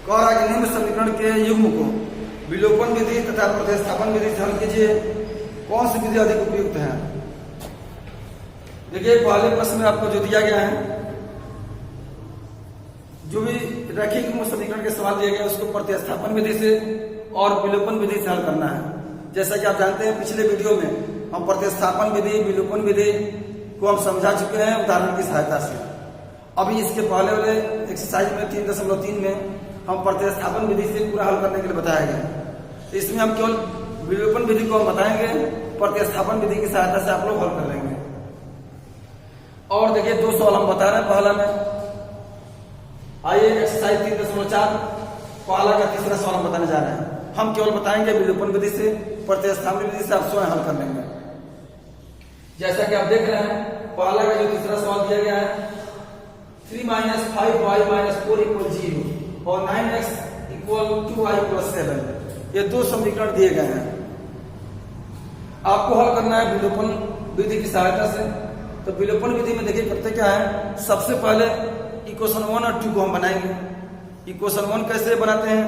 कह रहा है कि निम्न समीकरण के युग्म को विलोपन विधि तथा प्रतिस्थापन विधि से हल कीजिए, कौन सी विधि अधिक उपयुक्त है। देखिए पहले प्रश्न में आपको जो दिया गया है, जो भी रैखिक युग्म समीकरण के सवाल दिए गए उसको प्रतिस्थापन विधि से और विलोपन विधि से हल करना है। जैसा कि आप जानते हैं पिछले वीडियो में हम प्रतिस्थापन विधि विलोपन विधि को हम समझा चुके हैं उदाहरण की सहायता से। अभी इसके पहले वाले एक्सरसाइज में 3.3 में हम प्रतिस्थापन विधि से पूरा हल करने के लिए बताया गया। तो इसमें हम केवल विलोपन विधि को हम बताएंगे, प्रतिस्थापन विधि की सहायता से आप लोग हल कर लेंगे। और देखिए 2 सवाल हम बता रहे हैं पहला में। आइए एक्सरसाइज 3.4 पहला का तीसरा सवाल हम बताने जा रहे हैं। हम केवल बताएंगे विलोपन विधि से, प्रतिस्थापन विधि से आप स्वयं हल कर लेंगे। जैसा कि आप देख रहे हैं पहला का जो तीसरा सवाल दिया गया है 3 - 5y - 4 = 0 और 9x = 2y + 7, ये 2 समीकरण दिए गए हैं। आपको हल करना है विलोपन विधि की सहायता से। तो विलोपन विधि में देखिए करते क्या है, सबसे पहले इक्वेशन 1 और 2 को हम बनाएंगे। इक्वेशन 1 कैसे बनाते हैं,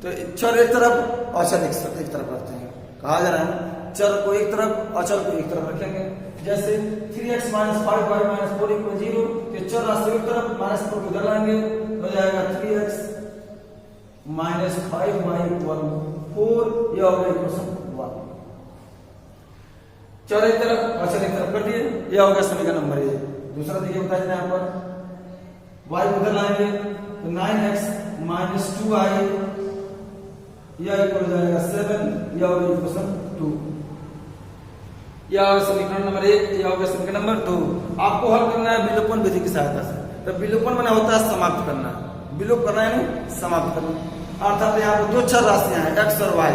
तो चर एक तरफ अचर एक तरफ रखते हैं। कहा जा रहा है चर को एक तरफ अचर को एक तरफ रखेंगे। जैसे 3x - 5y - 4 = 0, तो चर राशि एक तरफ -4 को इधर लाएंगे, हो जाएगा 3x - 5y = 4, यह हो गया इक्वेशन 1। चर एक तरफ अचर एक तरफ कर दिए, यह हो गया समीकरण नंबर 1। दूसरा देखिए बताया जाए यहाँ पर y को इधर लाएंगे तो 9x - 2y यह इक्वल हो जाएगा 7, यह हो गया इक्वेशन 2। यह हो समीकरण नंबर 1, यह हो गया समीकरण नंबर 2। आपको हल करना है विलोपन विधि की सहायता से। तो विलोपन माने होता है समाप्त करना, विलोप करना यानी समाप्त करना। अर्थात यहाँ पर 2 चर राशियां हैं x और y,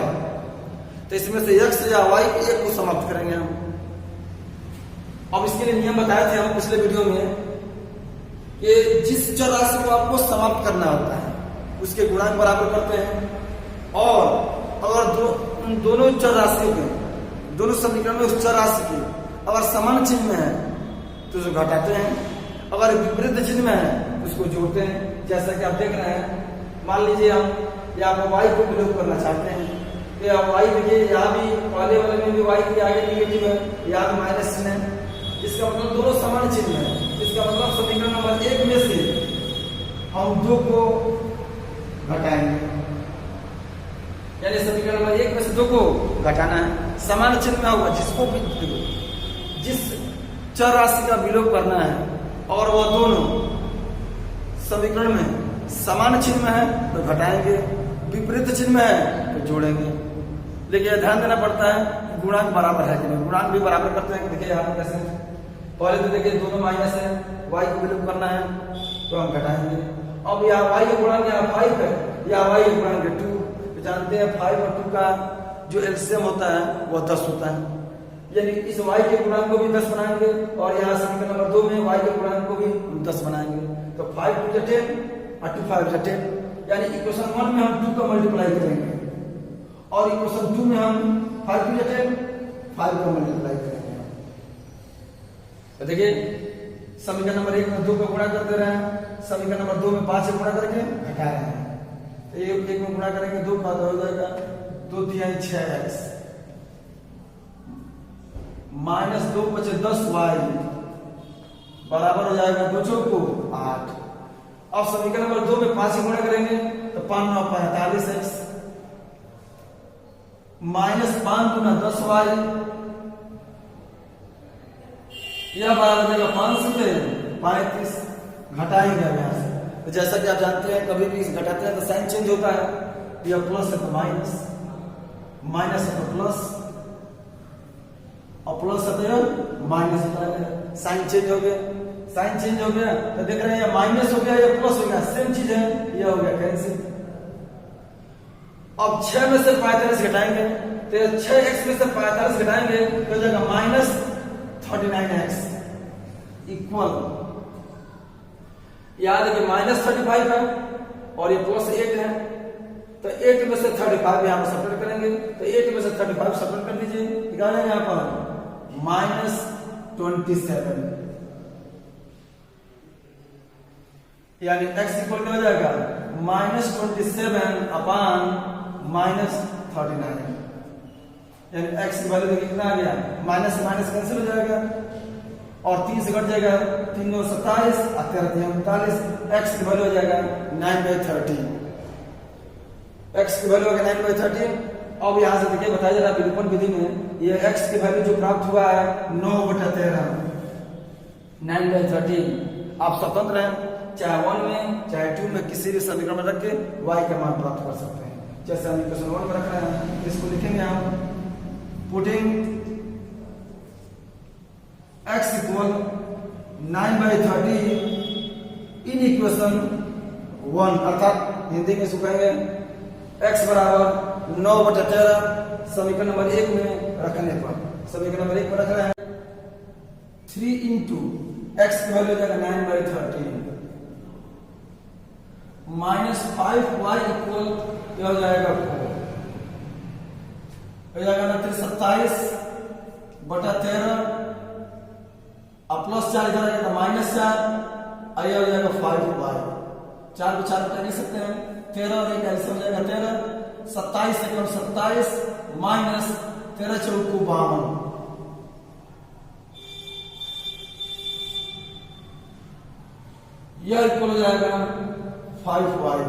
तो इसमें से x या y एक को समाप्त करेंगे हम। अब इसके लिए नियम बताए थे हम पिछले वीडियो में कि जिस चर राशि को आपको समाप्त करना होता है उसके गुणांक बराबर करते हैं, और अगर दोनों चर राशियों के दोनों समीकरण में उस चर राशि की अगर समान चिन्ह में है तो उसको घटाते हैं, अगर विपरीत चिन्ह में है तो उसको जोड़ते हैं। जैसा कि आप देख रहे हैं, मान लीजिए हम यहाँ पर y को विलोप करना चाहते हैं, तो यहाँ y देखिए यहाँ भी पहले वाले में भी y के आगे निगेटिव है, यहाँ भी माइनस चिन्ह है। इसका मतलब दोनों समान चिन्ह है। इसका मतलब समीकरण नंबर 1 में से हम 2 को घटाएंगे, यानी समीकरण नंबर 1 में से 2 को घटाना है। समान चिन्ह में होगा, जिसको भी जिस चर राशि का विलोप करना है और वह दोनों समीकरण में समान चिन्ह में है तो घटाएंगे, विपरीत चिन्ह में है तो जोड़ेंगे। लेकिन ध्यान देना पड़ता है गुणांक बराबर है कि नहीं। गुणांक भी बराबर करते हैं। देखिए यहाँ पर कैसे, पहले तो देखिए दोनों माइनस है, y को विलोप करना है तो हम घटाएंगे। अब यहाँ y का गुणांक यहाँ 5 है, या y का गुणांक 2। जानते हैं 5 और 2 का जो एलसीएम होता है वह 10 होता है, यानी इस y के गुणांक को भी 10 बनाएंगे और यहाँ समीकरण नंबर 2 में y के गुणांक को भी 10 बनाएंगे। तो 5 × 10 और 2 5 × 10, यानी इक्वेशन 1 में हम 2 का मल्टीप्लाई करेंगे और इक्वेशन 2 में हम 5 × 10 5 का मल्टीप्लाई करेंगे। तो देखिए समीकरण नंबर 1 में 2 को गुणा कर दे रहे हैं, समीकरण नंबर 2 में 5 से गुणा करके घटा रहे हैं। तो एक में गुणा करेंगे 2 का हो जाएगा 2 × 3 = 6x - 2 × 10y बराबर हो जाएगा 2 × 4 = 8। अब समीकरण नंबर 2 में 5 से गुणा करेंगे तो 5 × 9 = 45x - 5 × 10y, यह बराबर हो जाएगा 5 से 35। घटाएंगे अब यहाँ से। तो जैसा कि आप जानते हैं कभी भी घटाते हैं तो साइन चेंज होता है, यह प्लस है तो माइनस, माइनस है तो प्लस, और प्लस है तो माइनस होता है। साइन चेंज हो गया, साइन चेंज हो गया तो देख रहे हैं माइनस हो गया या प्लस हो गया, सेम चीज है, यह हो गया कैंसिल। अब 6 में से 45 घटाएंगे तो 6x में से 45 घटाएंगे तो हो जाएगा -39x इक्वल, याद है कि -35 है और ये +8 है, तो 8 में से 35 यहाँ पर सब्ट्रैक्ट करेंगे तो 8 में से 35 सब्ट्रैक्ट कर दीजिए, निकालें यहाँ पर -27, यानी x इक्वल क्या हो जाएगा -27 अपान -39, यानी x की वैल्यू देखिए कितना आ गया, माइनस माइनस कैंसिल हो जाएगा और 3 से कट जाएगा, 3 9 27 और 13 3 39, x की वैल्यू हो जाएगा 9/30, x की वैल्यू हो गया 9/30। अब यहां से देखिए बताया जा रहा है विलोपन विधि में ये x की वैल्यू जो प्राप्त हुआ है 9/13, 9/30। आप स्वतंत्र हैं, चाहे 1 में चाहे 2 में किसी भी समीकरण में रख के y का मान प्राप्त कर सकते हैं। जैसे हम इक्वेशन 1 में रख रहे हैं, इसको लिखेंगे हम putting x equal 9/30 in equation 1, अर्थात हिंदी में इसको कहेंगे x बराबर 9/13 समीकरण नंबर 1 में रखने पर, समीकरण नंबर 1 पर रख रहे हैं 3 इंटू x की वैल्यू हो जाएगा 9/30 -5y इक्वल क्या हो जाएगा 4, हो जाएगा ना 27/13 अब प्लस 4 इधर आएगा -4, आइए हो जाएगा 5y, 4 को 4 कर सकते हैं, 13 और 1 ऐसे हो जाएगा 13, 27 से 27 माइनस 13 चौको 52, यह इक्वल हो जाएगा 5y,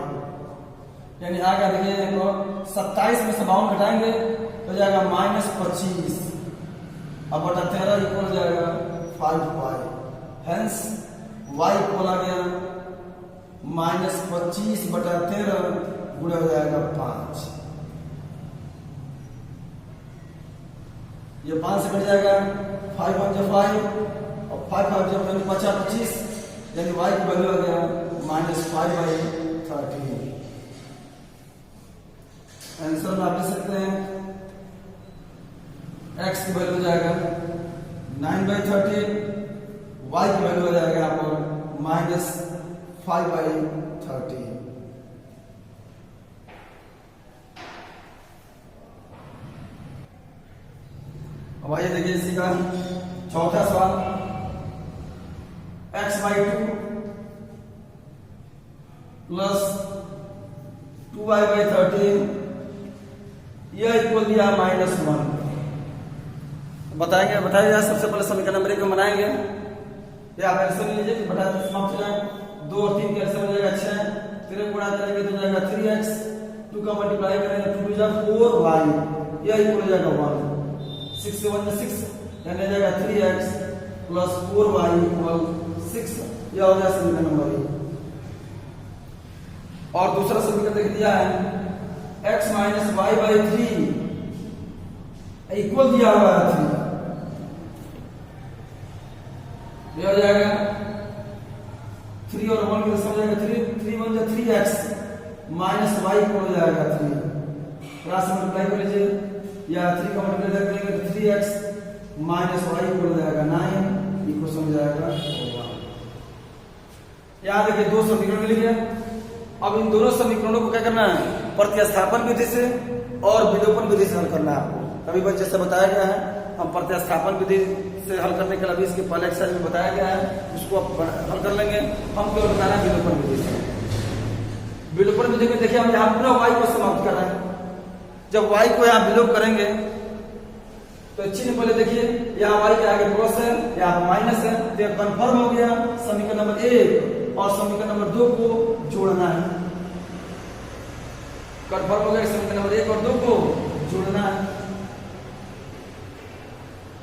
यानी आगे देखिए देखो 27 में से 52 घटाएंगे तो जाएगा -25 अब बटा 13 इक्वल हो जाएगा 5y, हेंस y इक्वल आ गया -25/13 गुणा हो जाएगा 5, ये 5 से कट जाएगा, 5 1 जो 5 और 5 5 जब 25, यानी y की वैल्यू आ गया -5/30। आंसर में आप लिख सकते हैं x की वैल्यू हो जाएगा 9/30, y की वैल्यू हो जाएगा आपको -5/30। अब आइए देखिए इसी का चौथा सवाल, x/2 प्लस 2y/13 यह इक्वल दिया -1, बताएंगे बताइए। सबसे पहले समीकरण नंबर 1 में बनाएंगे, या आप ऐसे लीजिए कि बटा समाप्त हो जाए, 2 और 3 कैसे हो जाएगा 6, 3 गुणा करेंगे तो जाएगा 3x, 2 का मल्टीप्लाई करेंगे 2 2 जा 4y, यह इक्वल हो जाएगा 1, 6 से 1 6 यानी जाएगा 3x प्लस 4y इक्वल 6, यह हो गया समीकरण नंबर 1। और दूसरा समीकरण देख दिया है x - y/3 इक्वल दिया हुआ है 3, यह हो जाएगा 3 और 1 के समझ जाएगा 3 3 1 जा 3x माइनस y इक्वल हो जाएगा 3, क्रॉस मल्टीप्लाई कर लीजिए या 3 का मल्टीप्लाई करेंगे तो 3x माइनस y इक्वल हो जाएगा 9, इक्वल समझ जाएगा 1। यहां देखिए 2 समीकरण मिल गए। अब इन दोनों समीकरणों को क्या करना है, प्रतिस्थापन विधि से और विलोपन विधि से हल करना है आपको। कभी बार जैसे बताया गया है, हम प्रतिस्थापन विधि से हल करने के लिए अभी इसके पहले एक्सरसाइज में बताया गया है, उसको आप हल कर लेंगे। हम केवल बताना है विलोपन विधि से। विलोपन विधि में देखिए हम यहाँ पूरा y को समाप्त कर रहे हैं। जब y को यहाँ विलोप करेंगे तो चिन्ह पहले देखिए, यहाँ y के आगे प्लस है, यहाँ माइनस है, तो यह कन्फर्म हो गया। समीकरण नंबर 1 और समीकरण नंबर 2 को जोड़ना है, कन्फर्म हो गया। समीकरण नंबर 1 और 2 को जोड़ना है।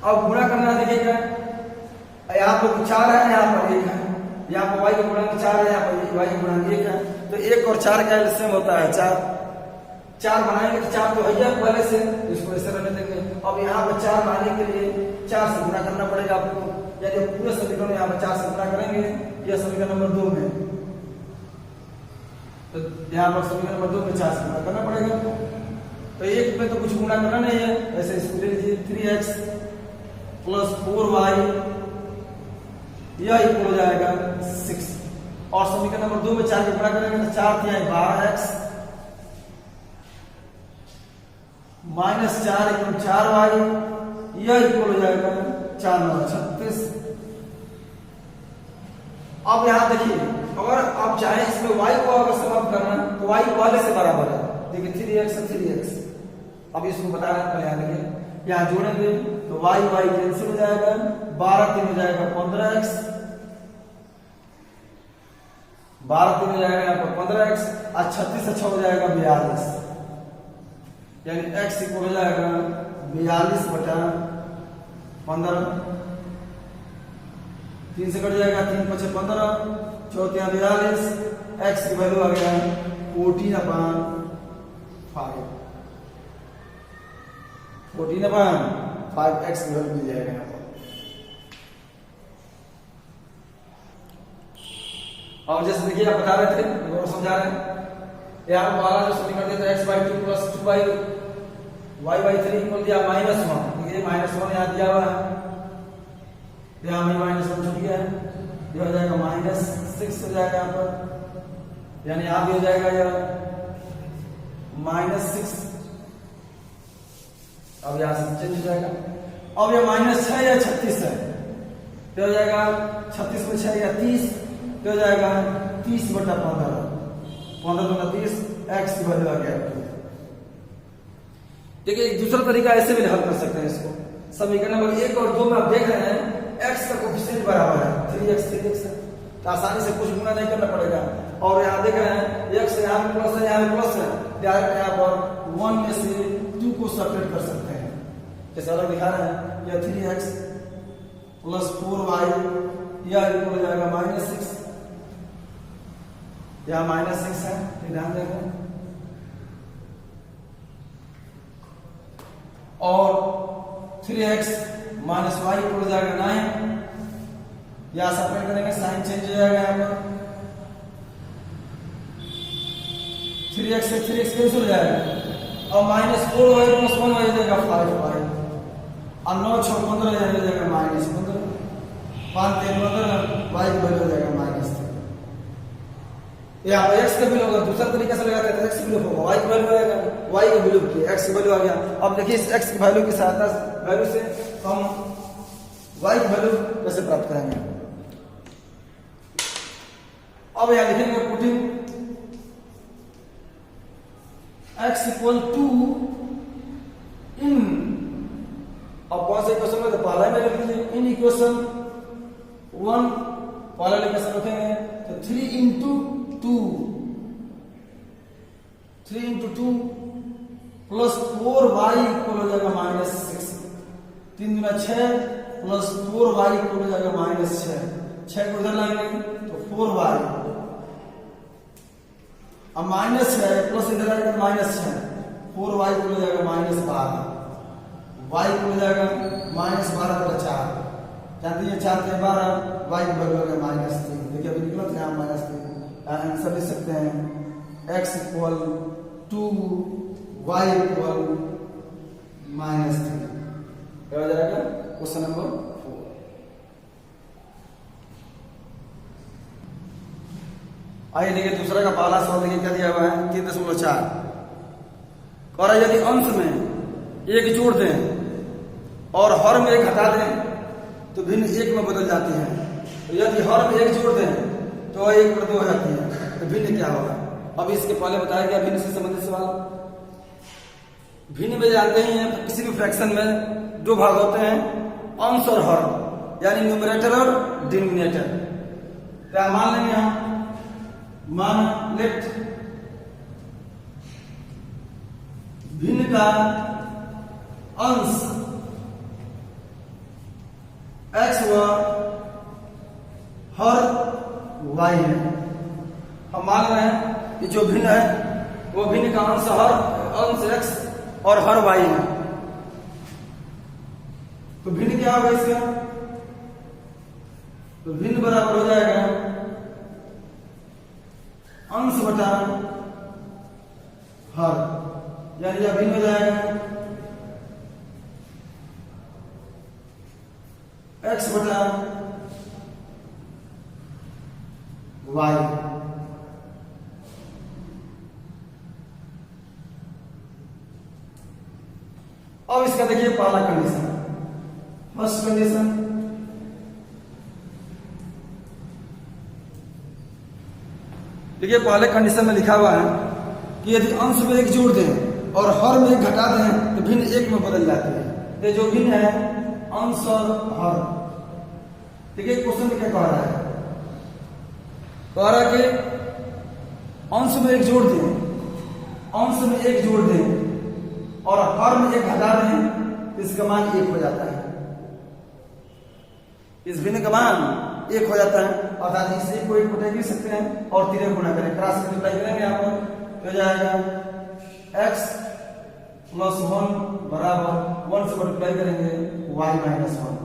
अब गुणा करना देखिएगा, यहाँ पर 4 है, यहाँ पर 1 है, यहाँ पर y का गुणांक 4 है, यहाँ पर y का गुणांक 1 है, तो 1 और 4 का एलसीएम होता है 4 बनाएंगे तो 4 तो है पहले से, इसको ऐसे रहने देंगे। अब यहाँ पर 4 लाने के लिए 4 से गुणा करना पड़ेगा आपको, यानी पूरे समीकरण में यहाँ पर 4 से गुणा करेंगे। यह समीकरण नंबर 2 में, तो यहाँ पर समीकरण नंबर 2 में 4 से गुणा करना पड़ेगा। तो 1 में तो कुछ गुणा करना नहीं है, ऐसे इसको ले लीजिए 3x प्लस 4y, यह इक्वल हो जाएगा 6। और समीकरण नंबर 2 में 4 के गुणा करेंगे तो 4 तिहाई 12x माइनस 4 इक्वल 4y, यह इक्वल हो जाएगा 4 9 36। अब यहां देखिए अगर आप चाहें इसमें y को अगर समाप्त करना तो y वाले से बराबर है। देखिए 3x है 3x। अब इसको बता रहे हैं, पहले यहाँ देखिए, यहाँ जोड़ेंगे तो y कैंसिल हो जाएगा, 12 3 हो जाएगा 15x, 12 3 हो जाएगा यहाँ पर 15x, और 36 अच्छा हो जाएगा 42, यानी x इक्वल हो जाएगा 42/15, 3 से कट जाएगा, 3 5 15, 4 42, x की वैल्यू आ गया 14/5, 14/5 x की वैल्यू मिल जाएगा यहाँ पर। और जैसे देखिए आप बता रहे थे और समझा रहे हैं, यहाँ पर वाला जो समीकरण देता है x/2 + 2y y/3 इक्वल दिया -1, देखिए -1 यहाँ दिया हुआ है, यहाँ में -1 छूट गया है, ये हो जाएगा -6 हो जाएगा यहाँ पर, यानी यहाँ भी हो जाएगा यह -6, अब यहाँ से चेंज हो जाएगा। अब ये -6 या 36 है, तो हो जाएगा 36 में 6 या 30, तो हो जाएगा 30/15, 15 × 30, x की वैल्यू आ गया 2। देखिए एक दूसरा तरीका ऐसे भी हल कर सकते हैं इसको, समीकरण नंबर 1 और 2 में आप देख रहे हैं x का कोफिशिएंट बराबर है 3x है, तो आसानी से कुछ गुना नहीं करना पड़ेगा। और यहाँ देख रहे हैं x यहाँ में प्लस है, यहाँ में प्लस है, डायरेक्ट यहाँ पर 1 में से 2 को सेपरेट कर सकते हैं, जैसे अलग दिखा रहे हैं, यह 3x + 4y यह इक्वल हो जाएगा -6, यहाँ -6 है, ध्यान देंगे, और 3x - y इक्वल हो जाएगा 9, यहाँ सेपरेट करेंगे, साइन चेंज हो जाएगा यहाँ पर, 3x से 3x कैंसिल हो जाएगा, और -4y + 1y हो जाएगा 5y, और 9 6 15 हो जाएगा -15, 5 3 15, y की वैल्यू हो जाएगा -3। यहाँ पर x का वैल्यू होगा, दूसरा तरीका से लगाते हैं x की वैल्यू होगा, y की वैल्यू आएगा, y की वैल्यू की x की वैल्यू आ गया। अब देखिए इस x की वैल्यू की सहायता वैल्यू से हम y की वैल्यू कैसे प्राप्त करेंगे। अब यहाँ लिखेंगे पुटिंग x इक्वल टू इन, अब कौन सा इक्वेशन में, तो पहला में लिख लीजिए इन इक्वेशन 1, पहला इक्वेशन रखेंगे तो 3 × 2 प्लस 4y इक्वल हो जाएगा -6, 3 × 6 प्लस 4y इक्वल हो जाएगा -6, 6 को इधर लाएंगे तो 4y, अब माइनस है प्लस इधर आएगा -6, 4y इक्वल हो जाएगा -12, y इक्वल हो जाएगा -12/4, जानते हैं 4 × 12, y की वैल्यू हो गया -3, देखिए अभी निकला था यहाँ -3, आंसर लिख सकते हैं x equal to y equal -3, क्या हो जाएगा क्वेश्चन नंबर 4। आइए देखिए दूसरा का पहला सवाल देखिए क्या दिया हुआ है 3.4, कह रहा है यदि अंश में 1 जोड़ दें और हर में 1 हटा दें तो भिन्न 1 में बदल जाती है, तो यदि हर में 1 जोड़ दें तो 1/2 हो जाती है, तो भिन्न क्या होगा। अब इसके पहले बताया गया भिन्न से संबंधित सवाल, भिन्न में जानते ही हैं किसी भी फ्रैक्शन में 2 भाग होते हैं, अंश और हर, यानी न्यूमरेटर और डिनोमिनेटर। क्या मान लेंगे हम, मान लेट भिन्न का अंश x व हर y है। हम मान रहे हैं कि जो भिन्न है वो भिन्न का अंश x और हर y है, तो भिन्न क्या होगा इसका, तो भिन्न बराबर हो जाएगा अंश बटा हर, यानी यह भिन्न हो जाएगा x बटा y। अब इसका देखिए पहला कंडीशन, फर्स्ट कंडीशन देखिए पहले कंडीशन में लिखा हुआ है कि यदि अंश में एक जोड़ दें और हर में एक घटा दें तो भिन्न एक में बदल जाती है। ये जो भिन्न है अंश और हर। देखिए क्वेश्चन में क्या कह रहा है, कह रहा है कि अंश में एक जोड़ दें, अंश में एक जोड़ दें और हर में एक घटा दें तो इसका मान एक हो जाता है। इस भिन्न का मान एक हो जाता है, अर्थात इसे को एक बटा भी सकते हैं और 3 गुणा करें, क्रॉस मल्टीप्लाई करेंगे यहाँ पर तो हो जाएगा x प्लस 1 बराबर 1 से मल्टीप्लाई करेंगे y माइनस 1।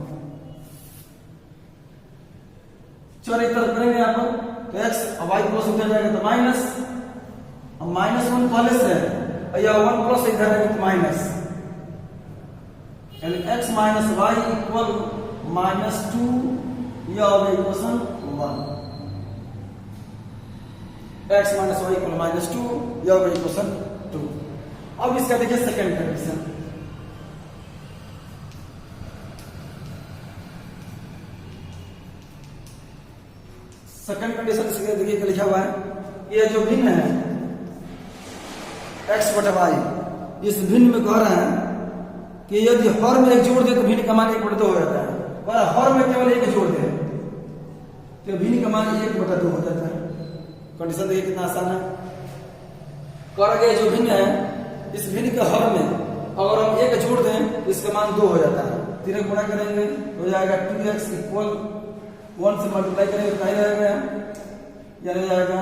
चलो एक तरफ करेंगे यहाँ पर तो x और y प्लस हो जाएगा तो माइनस, अब माइनस 1 पहले से है या 1 प्लस इधर है तो माइनस, यानी x माइनस y इक्वल -2 यह हो गया equation 1। x minus y equal -2 यह हो गया इक्वेशन 2। अब इसका देखिए सेकंड कंडीशन, सेकंड कंडीशन से देखिए क्या लिखा हुआ है, ये जो भिन्न है x बटा y, इस भिन्न में कह रहे हैं कि यदि हर में एक जोड़ दे तो भिन्न का मान 1/2 हो जाता है, और हर में केवल एक जोड़ दे तो भिन्न का मान 1/2 हो जाता है। कंडीशन देखिए कितना आसान है, कर गए जो भिन्न है इस भिन्न के हर में अगर हम एक जोड़ दें तो इसका मान 2 हो जाता है। 3 गुणा करेंगे हो जाएगा 2x इक्वल 1 से मल्टीप्लाई करेंगे तो क्या रहेगा, यानी जाएगा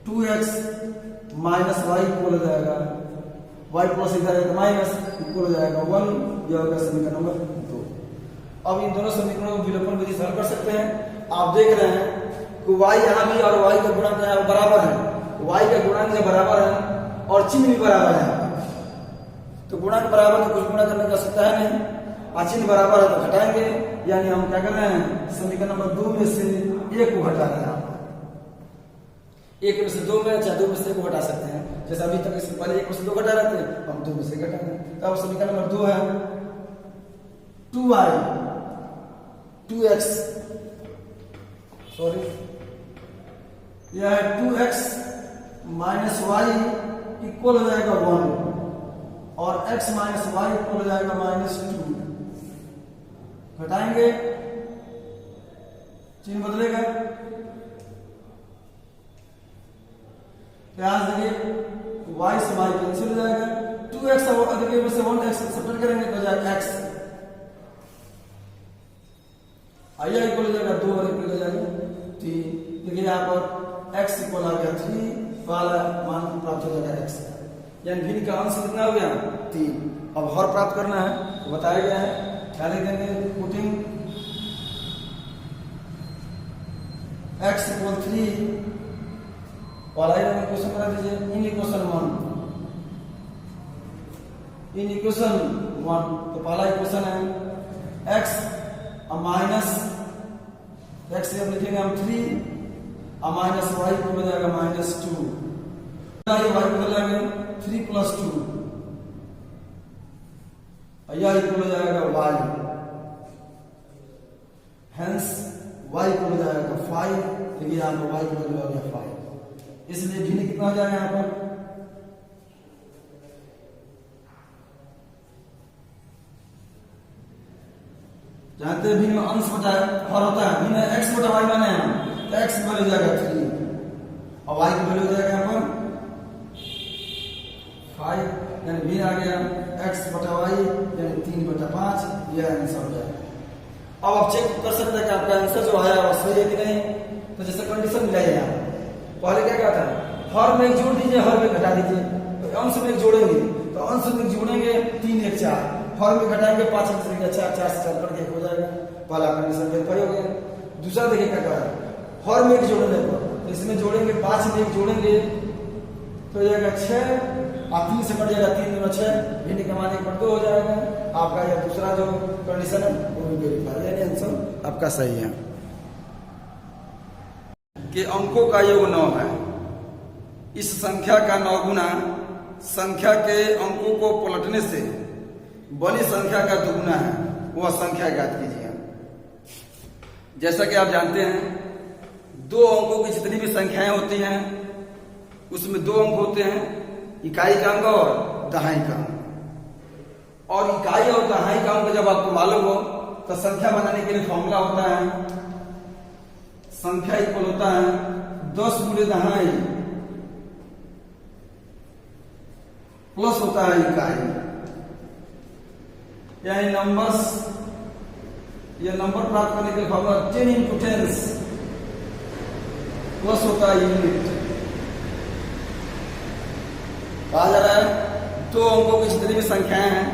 2x माइनस y इक्वल हो जाएगा y प्लस इधर है तो माइनस इक्वल हो जाएगा 1, यह होगा समीकरण नंबर 2। अब इन दोनों समीकरणों को विलोपन विधि से हल कर सकते हैं। आप देख रहे हैं कि y यहाँ भी और y का गुणा जो है बराबर है, y का गुणांक जो बराबर है और चिन्ह भी बराबर है, तो गुणांक बराबर तो कुछ गुणा करने की आवश्यकता है नहीं, और चिन्ह बराबर है तो घटाएंगे, यानी हम क्या कर रहे हैं समीकरण नंबर 2 में से 1 को घटा रहे हैं। 1 में से 2 में चाहे 2 में से 1 को घटा सकते हैं, जैसे अभी तक इससे पहले 1 में से 2 घटा रहे थे, हम 2 में से घटा रहे हैं। तो अब समीकरण नंबर 2 है 2y 2x सॉरी यह है 2x माइनस y इक्वल हो जाएगा 1 और x माइनस y इक्वल हो जाएगा -2। घटाएंगे चिन्ह बदलेगा, यहां देखिए y से y कैंसिल हो जाएगा, 2x और अधिक में से 1x सब्ट्रैक्ट करेंगे तो हो जाएगा x, आया इक्वल हो जाएगा 2 और इक्वल हो जाएगा 3। देखिए यहाँ पर x इक्वल आ गया 3, वाला मान प्राप्त हो जाएगा x, यानी भिन्न का अंश कितना हो गया 3। अब हर प्राप्त करना है तो बताया गया है, क्या लिख देंगे पुटिंग x इक्वल 3 वाला इक्वेशन बना दीजिए इन इक्वेशन 1, इन इक्वेशन 1 तो पहला इक्वेशन है x माइनस x से हम लिखेंगे हम 3 माइनस y को हो जाएगा -2, y बदल जाएंगे 3 + 2 यह इक्वल हो जाएगा y, हेंस y को हो जाएगा 5, देखिए यहाँ पर y को हो गया 5, इसलिए भिन्न कितना हो जाएगा यहाँ पर जानते हैं भिन्न अंश बटा हर होता है, भिन्न x बटा y माने हैं तो x की वैल्यू हो जाएगा 3 और y की वैल्यू हो जाएगा यहाँ पर 5, यानी भिन्न आ गया x बटा y यानी 3/5, यह आंसर हो जाएगा। अब आप चेक कर सकते हैं कि आपका आंसर जो है वो सही है कि नहीं। तो जैसे कंडीशन मिलाई है, पहले क्या कहता है हर में एक जोड़ दीजिए, हर में घटा दीजिए, तो अंश में एक जोड़ेंगे तो अंश में जोड़ेंगे 3 1 4, हर में घटाएंगे 5 1 4 4 से 4 करके हो जाएगा, पहला कंडीशन वेरीफाई हो गया। दूसरा देखिए क्या कह रहा है, हर में एक जोड़ने पर तो इसमें जोड़ेंगे 5 में एक जोड़ेंगे तो हो जाएगा 6 और 3 से कट जाएगा 3 दूना 6, भिन्न का मान 1/2 हो जाएगा। आपका यह दूसरा जो कंडीशन है वो भी वेरीफाई, यानी आंसर आपका सही है कि अंकों का योग 9 है। इस संख्या का 9 गुना संख्या के अंकों को पलटने से बनी संख्या का दुगुना है, वह संख्या ज्ञात कीजिए। जैसा कि आप जानते हैं दो अंकों की जितनी भी संख्याएं होती हैं उसमें दो अंक होते हैं, इकाई का अंक और दहाई का अंक। और इकाई और दहाई का अंक जब आपको मालूम हो तो संख्या बनाने के लिए फॉर्मूला होता है, संख्या इक्वल होता है 10 गुणे दहाई प्लस होता है इकाई, यानी नंबर प्राप्त करने के लिए फॉर्मूला 10 into 10 प्लस होता है यूनिट। कहा जा रहा है दो अंकों की जितनी भी संख्याएं हैं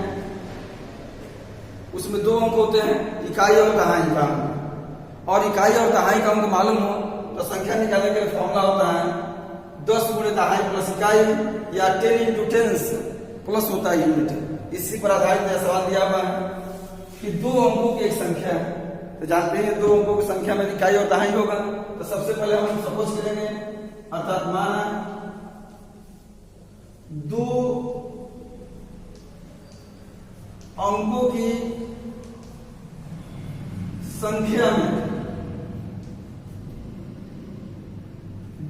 उसमें दो अंक होते हैं, इकाई और दहाई का अंक। और इकाई और दहाई का अंक मालूम हो तो संख्या निकालने के लिए फॉर्मूला होता है 10 गुणे दहाई प्लस इकाई या 10 into 10 प्लस होता है यूनिट। इसी पर आधारित यह सवाल दिया हुआ है कि दो अंकों की एक संख्या है, तो जानते हैं दो अंकों की संख्या में इकाई और दहाई होगा। तो सबसे पहले हम सपोज करेंगे, अर्थात माना दो अंकों की संख्या में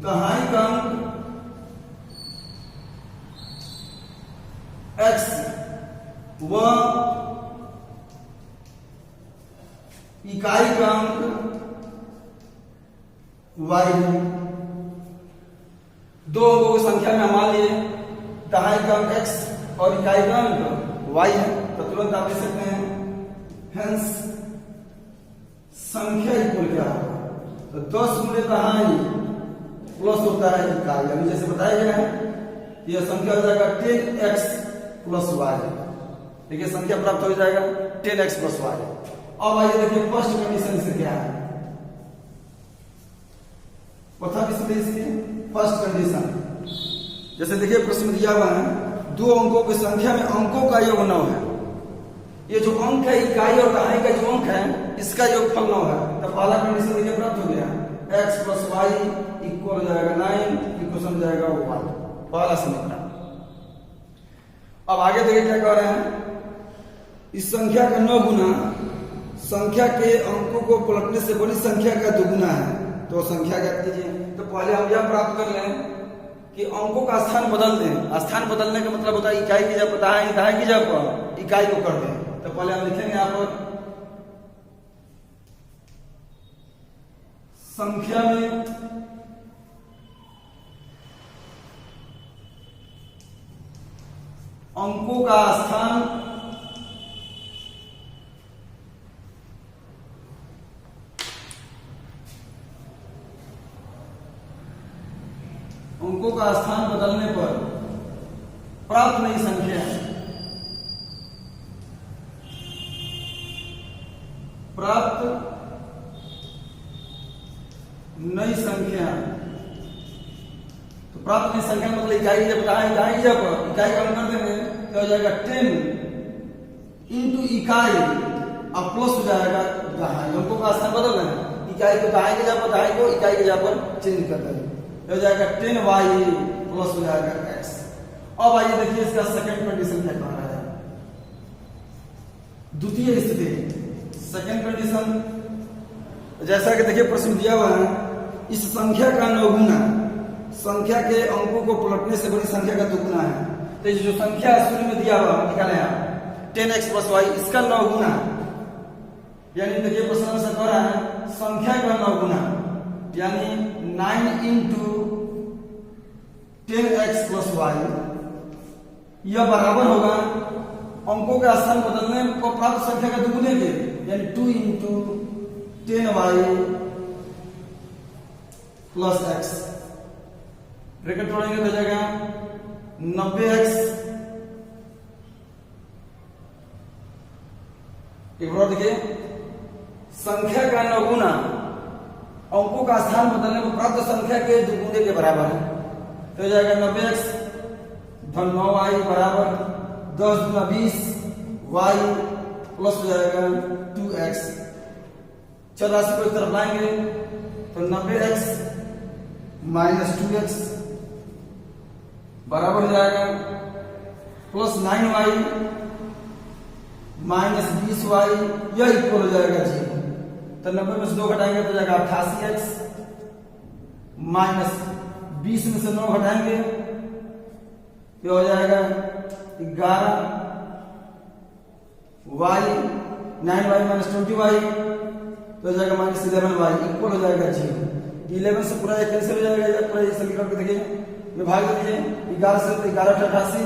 दहाई का अंक x व इकाई का अंक y है। दो अंकों की संख्या में मान लिए दहाई का अंक x और इकाई का अंक y है, तो तुरंत आप लिख सकते हैं हेंस संख्या इक्वल क्या होगा, तो 10 गुणे दहाई प्लस होता है इकाई। अभी जैसे बताया गया है यह संख्या हो जाएगा 10x प्लस y, देखिए संख्या प्राप्त हो जाएगा 10x प्लस y। अब आइए देखिए फर्स्ट कंडीशन से क्या है, फर्स्ट कंडीशन जैसे देखिए प्रश्न दिया हुआ है दो अंकों की संख्या में अंकों का योग 9 है। ये जो अंक है इकाई और दहाई का जो अंक है इसका योगफल 9 है, तो पहला कंडीशन देखिए प्राप्त हो गया, x प्लस y इक्वल हो जाएगा 9, इक्वेशन हो जाएगा 1, पहला समीकरण। अब आगे देखिए क्या कह रहे हैं, इस संख्या का 9 गुना संख्या के अंकों को पलटने से बड़ी संख्या का दुगुना है, तो संख्या ज्ञात कीजिए। तो पहले हम यह प्राप्त कर लें कि अंकों का स्थान बदल दें। स्थान बदलने का मतलब होता है इकाई की जगह दहाई की जगह इकाई को कर दें। तो पहले हम लिखेंगे यहां पर संख्या में अंकों का स्थान बदलने पर प्राप्त नई संख्या तो प्राप्त नई संख्या मतलब इकाई जब दहाई जब इकाई का कर देंगे तो हो जाएगा 10 इंटू इकाई अब प्लस हो जाएगा दहाई। अंकों का स्थान बदल रहे हैं, इकाई को दहाई के जगह पर दहाई को इकाई के जगह पर चेंज कर देंगे, हो जाएगा 10y प्लस हो जाएगा x। अब आइए देखिए इसका सेकंड कंडीशन क्या कह रहा है, द्वितीय स्थिति सेकंड कंडीशन। जैसा कि देखिए प्रश्न दिया हुआ है इस संख्या का 9 गुना संख्या के अंकों को पलटने से बड़ी संख्या का दुगुना है। तो जो संख्या शुरू में दिया हुआ निकाले आप 10x प्लस y, इसका 9 गुना, यानी देखिए प्रश्न में कह रहा है संख्या का 9 गुना यानी 9 इंटू 10x प्लस y, यह बराबर होगा अंकों का स्थान बदलने को प्राप्त संख्या का दुगुने के, यानी 2 into 10y plus x। Bracket तोड़ेंगे तो जाएगा 90x। एक बार देखिए संख्या का 9 गुना अंकों का स्थान बदलने को प्राप्त संख्या के दुगुने के बराबर है, तो हो जाएगा 90x धन 9y बराबर 10 गुना 20 y प्लस हो जाएगा 2x। चल राशि को इस तरफ लाएंगे तो 90x माइनस 2x बराबर हो जाएगा प्लस 9y माइनस 20y, यह इक्वल हो जाएगा 0। तो 90 में से 2 घटाएंगे तो जाएगा 88x माइनस 20 में से 9 घटाएंगे तो हो जाएगा 11 y 9y माइनस 20y तो हो जाएगा माइनस 11y इक्वल हो जाएगा 0। 11 से पूरा ये कैंसिल हो जाएगा, या पूरा ये समीकरण को देखिए विभाग दे दीजिए 11 से 11 88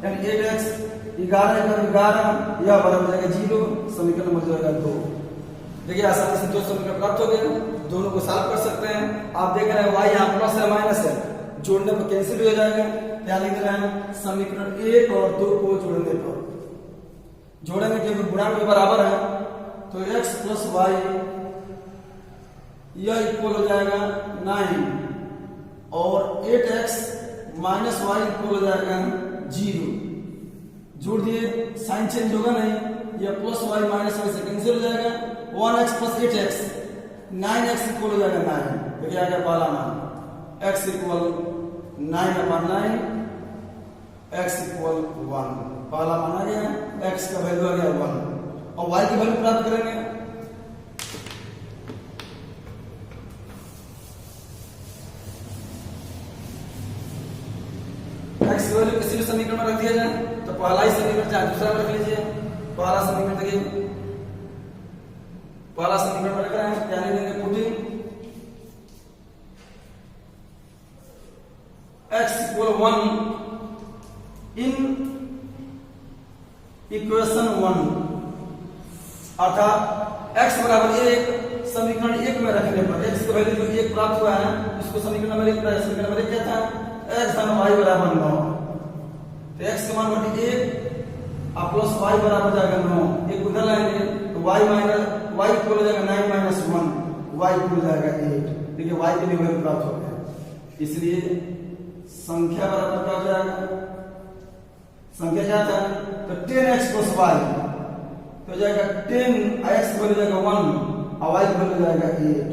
यानी 8x 11 यह बराबर हो जाएगा 0, समीकरण नंबर जो है 2। देखिए आसानी से दो समीकरण प्राप्त हो गए, दोनों को सॉल्व कर सकते हैं। आप देख रहे हैं y यहाँ प्लस है माइनस है, जोड़ने पर कैंसिल हो जाएगा। क्या लिख रहे हैं, समीकरण 1 और 2 को जोड़ने पर जोड़ेंगे क्योंकि गुणांक में बराबर है तो x प्लस y यह इक्वल हो जाएगा 9 और 8x माइनस y इक्वल हो जाएगा 0। जोड़ दिए, साइन चेंज होगा नहीं, यह प्लस y माइनस y से कैंसिल हो जाएगा। 1x plus 8x 9x equal हो जाएगा 9, तो क्या आ गया पहला मान x इक्वल 9/9 x इक्वल 1, पहला मान आ गया, x का वैल्यू आ गया 1 और y की वैल्यू प्राप्त करेंगे। x की वैल्यू किसी भी समीकरण में रख दिया जाए तो पहला ही समीकरण चाहे दूसरा में रख लीजिए। पहला समीकरण देखिए, पहला समीकरण में रख रहे हैं, क्या लिखेंगे putting x equal 1 in equation 1 अर्थात x बराबर 1 समीकरण 1 में रखने पर x की वैल्यू जो 1 प्राप्त हुआ है इसको समीकरण नंबर 1 पर समीकरण नंबर 1 क्या था, x धन y बराबर 9, तो x का मान बटे 1 और प्लस y बराबर जाएगा 9, एक उधर लाएंगे तो y इक्वल हो जाएगा 9 माइनस 1, y इक्वल हो जाएगा 8। देखिए y के लिए वैल्यू प्राप्त हो गया, इसलिए संख्या बराबर क्या हो जाएगा, संख्या क्या था तो 10x प्लस y तो हो जाएगा 10x इक्वल हो जाएगा 1 और y इक्वल हो जाएगा 8,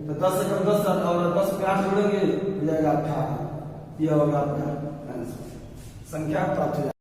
तो 10 से कम 10 और 10 पे 8 जोड़ेंगे हो जाएगा 18। यह होगा आपका आंसर, संख्या प्राप्त हो जाएगा।